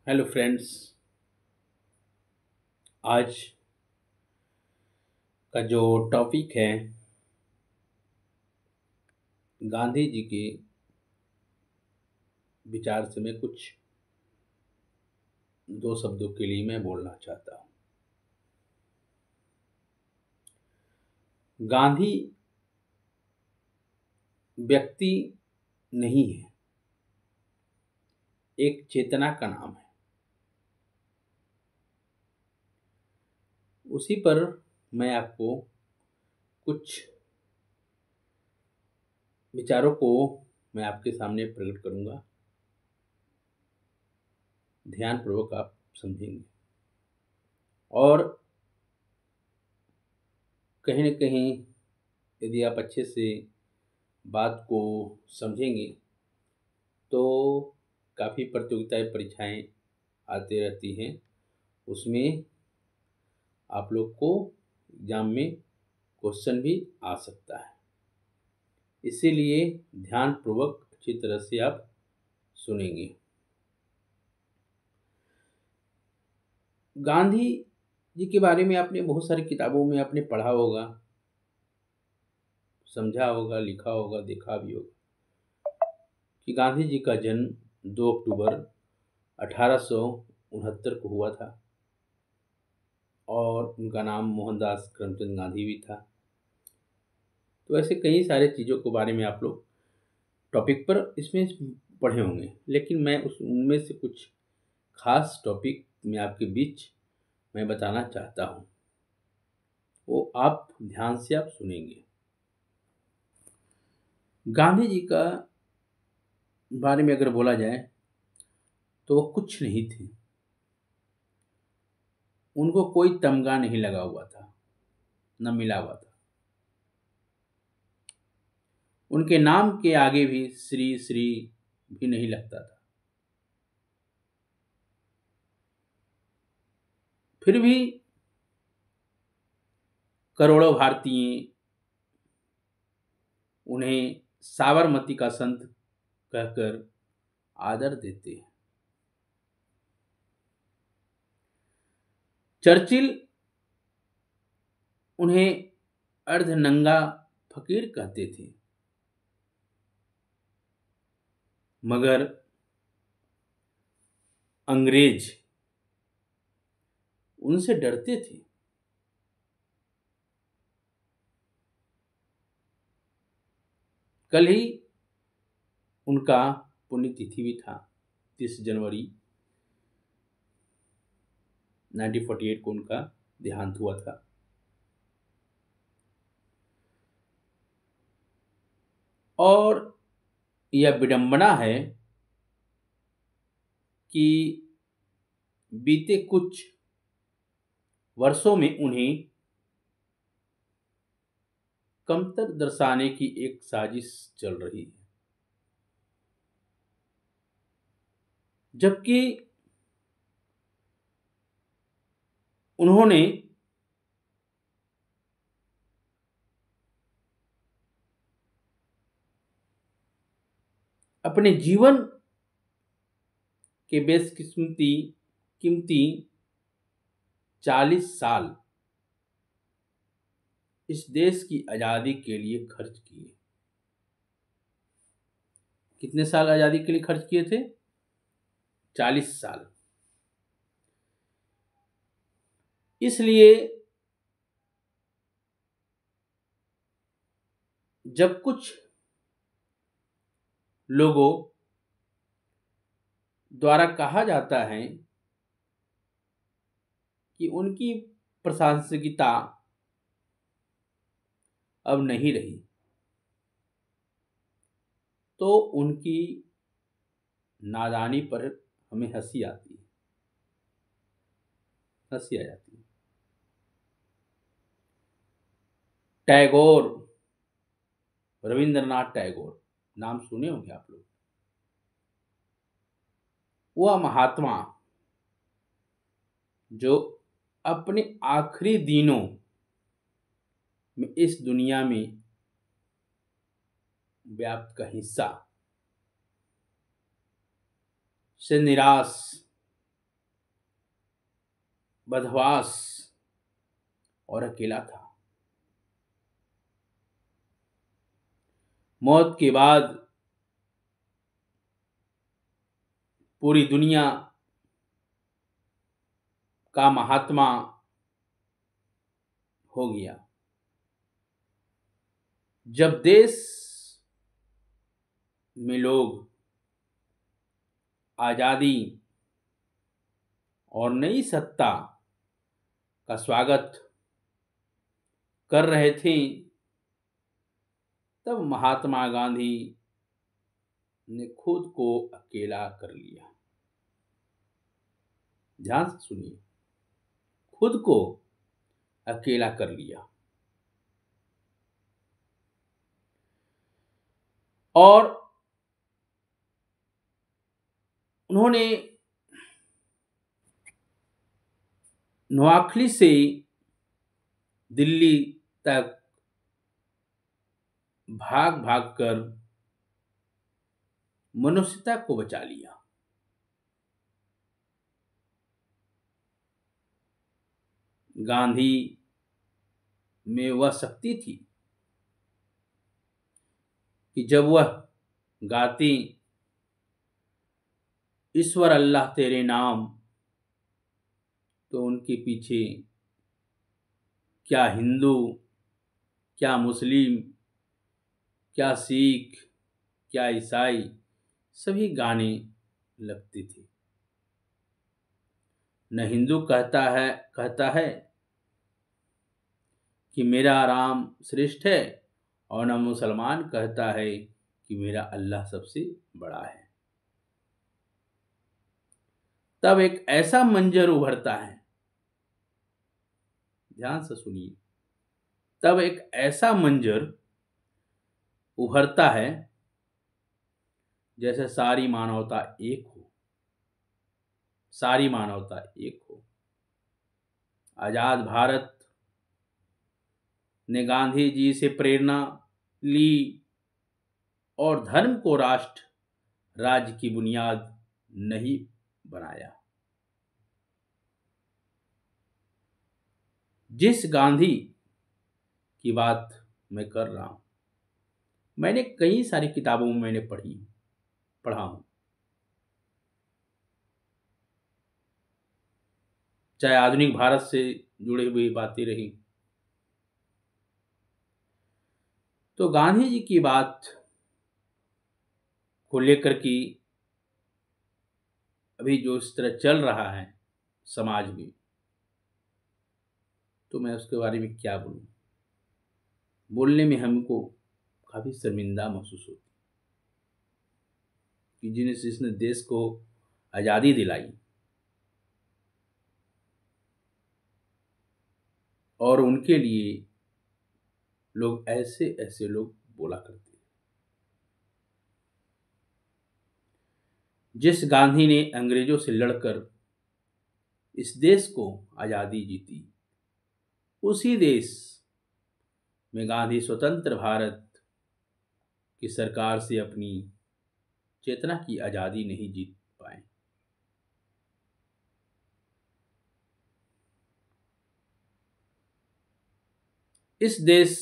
Hello friends. आज का जो टॉपिक है गांधी जी के विचार से मैं कुछ दो शब्दों के लिए मैं बोलना चाहता हूँ। गांधी व्यक्ति नहीं है, एक चेतना का नाम है। उसी पर मैं आपको कुछ विचारों को मैं आपके सामने प्रकट करूंगा। ध्यानपूर्वक आप समझेंगे और कहीं न कहीं यदि आप अच्छे से बात को समझेंगे तो काफ़ी प्रतियोगिताएं परीक्षाएं आती रहती हैं। उसमें आप लोग को एग्जाम में क्वेश्चन भी आ सकता है। इसीलिए ध्यानपूर्वक अच्छी तरह से आप सुनेंगे। गांधी जी के बारे में आपने बहुत सारी किताबों में आपने पढ़ा होगा, समझा होगा, लिखा होगा, देखा भी होगा कि गांधी जी का जन्म 2 अक्टूबर 1869 को हुआ था और उनका नाम मोहनदास करमचंद गांधी भी था। तो ऐसे कई सारे चीज़ों के बारे में आप लोग टॉपिक पर इसमें पढ़े होंगे, लेकिन मैं उस उनमें से कुछ खास टॉपिक में आपके बीच मैं बताना चाहता हूँ। वो आप ध्यान से आप सुनेंगे। गांधी जी का बारे में अगर बोला जाए तो वो कुछ नहीं थे। उनको कोई तमगा नहीं लगा हुआ था, न मिला हुआ था। उनके नाम के आगे भी श्री श्री भी नहीं लगता था। फिर भी करोड़ों भारतीय उन्हें साबरमती का संत कहकर आदर देते हैं। चर्चिल उन्हें अर्धनंगा फकीर कहते थे, मगर अंग्रेज उनसे डरते थे। कल ही उनका पुण्यतिथि भी था। 30 जनवरी 1948 को उनका देहांत हुआ था। और यह विडंबना है कि बीते कुछ वर्षों में उन्हें कमतर दर्शाने की एक साजिश चल रही है, जबकि उन्होंने अपने जीवन के बेशकीमती कीमती 40 साल इस देश की आज़ादी के लिए खर्च किए। कितने साल आज़ादी के लिए खर्च किए थे? 40 साल। इसलिए जब कुछ लोगों द्वारा कहा जाता है कि उनकी प्रासंगिकता अब नहीं रही, तो उनकी नादानी पर हमें हंसी आती है, हंसी आ जाती है। टैगोर, रविंद्रनाथ टैगोर, नाम सुने होंगे आप लोग। वह महात्मा जो अपने आखिरी दिनों में इस दुनिया में व्याप्त का हिस्सा से निराश बदहवास और अकेला था। मौत के बाद पूरी दुनिया का महात्मा हो गया। जब देश में लोग आज़ादी और नई सत्ता का स्वागत कर रहे थे, तब महात्मा गांधी ने खुद को अकेला कर लिया। ध्यान से सुनिए, खुद को अकेला कर लिया और उन्होंने नोआखली से दिल्ली तक भाग भाग कर मनुष्यता को बचा लिया। गांधी में वह शक्ति थी कि जब वह गाती, ईश्वर अल्लाह तेरे नाम, तो उनके पीछे क्या हिंदू, क्या मुस्लिम, क्या सिख, क्या ईसाई, सभी गाने लगते थे। न हिंदू कहता है कि मेरा राम श्रेष्ठ है, और न मुसलमान कहता है कि मेरा अल्लाह सबसे बड़ा है। तब एक ऐसा मंजर उभरता है, ध्यान से सुनिए, तब एक ऐसा मंजर उभरता है जैसे सारी मानवता एक हो, सारी मानवता एक हो। आजाद भारत ने गांधी जी से प्रेरणा ली और धर्म को राष्ट्र राज्य की बुनियाद नहीं बनाया। जिस गांधी की बात मैं कर रहा हूं, मैंने कई सारी किताबों में मैंने पढ़ा हूं, चाहे आधुनिक भारत से जुड़ी हुई बातें रही, तो गांधी जी की बात को लेकर के अभी जो इस तरह चल रहा है समाज में, तो मैं उसके बारे में क्या बोलूं। बोलने में हमको काफी शर्मिंदा महसूस होती कि जिसने देश को आजादी दिलाई और उनके लिए लोग ऐसे ऐसे लोग बोला करते हैं। जिस गांधी ने अंग्रेजों से लड़कर इस देश को आजादी जीती, उसी देश में गांधी स्वतंत्र भारत की सरकार से अपनी चेतना की आजादी नहीं जीत पाए। इस देश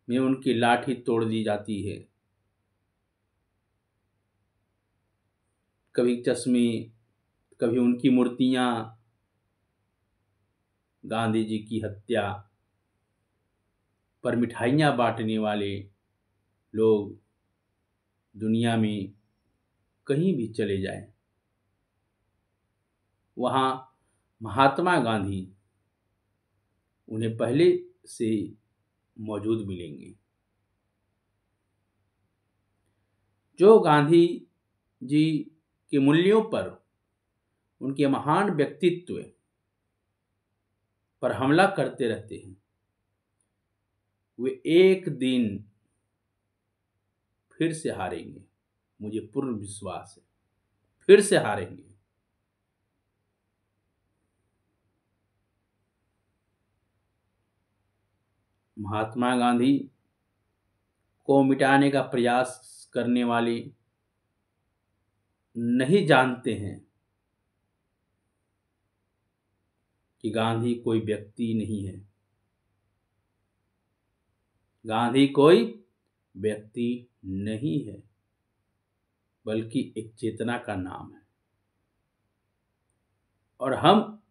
में उनकी लाठी तोड़ दी जाती है, कभी चश्मे, कभी उनकी मूर्तियां, गांधी जी की हत्या पर मिठाइयां बांटने वाले लोग दुनिया में कहीं भी चले जाएं, वहां महात्मा गांधी उन्हें पहले से मौजूद मिलेंगे। जो गांधी जी के मूल्यों पर, उनके महान व्यक्तित्व पर हमला करते रहते हैं, वे एक दिन फिर से हारेंगे। मुझे पूर्ण विश्वास है, फिर से हारेंगे। महात्मा गांधी को मिटाने का प्रयास करने वाले नहीं जानते हैं कि गांधी कोई व्यक्ति नहीं है। गांधी कोई व्यक्ति नहीं है, बल्कि एक चेतना का नाम है। और हम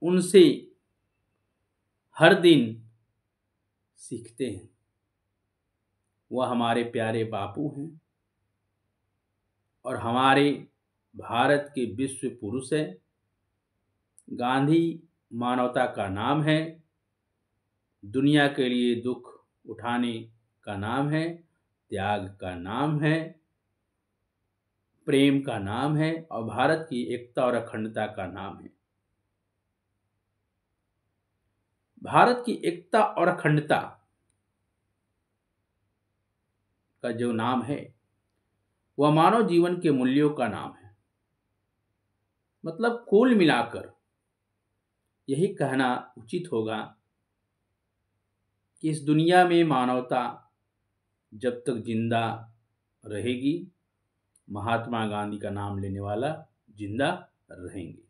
उनसे हर दिन सीखते हैं। वह हमारे प्यारे बापू हैं और हमारे भारत के विश्व पुरुष हैं। गांधी मानवता का नाम है, दुनिया के लिए दुख उठाने का नाम है, त्याग का नाम है, प्रेम का नाम है और भारत की एकता और अखंडता का नाम है। भारत की एकता और अखंडता का जो नाम है वह मानव जीवन के मूल्यों का नाम है। मतलब कुल मिलाकर यही कहना उचित होगा कि इस दुनिया में मानवता जब तक जिंदा रहेगी, महात्मा गांधी का नाम लेने वाला जिंदा रहेंगे।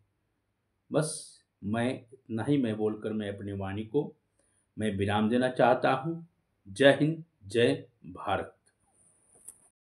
बस मैं इतना ही मैं बोलकर मैं अपनी वाणी को मैं विराम देना चाहता हूँ। जय हिंद, जय भारत।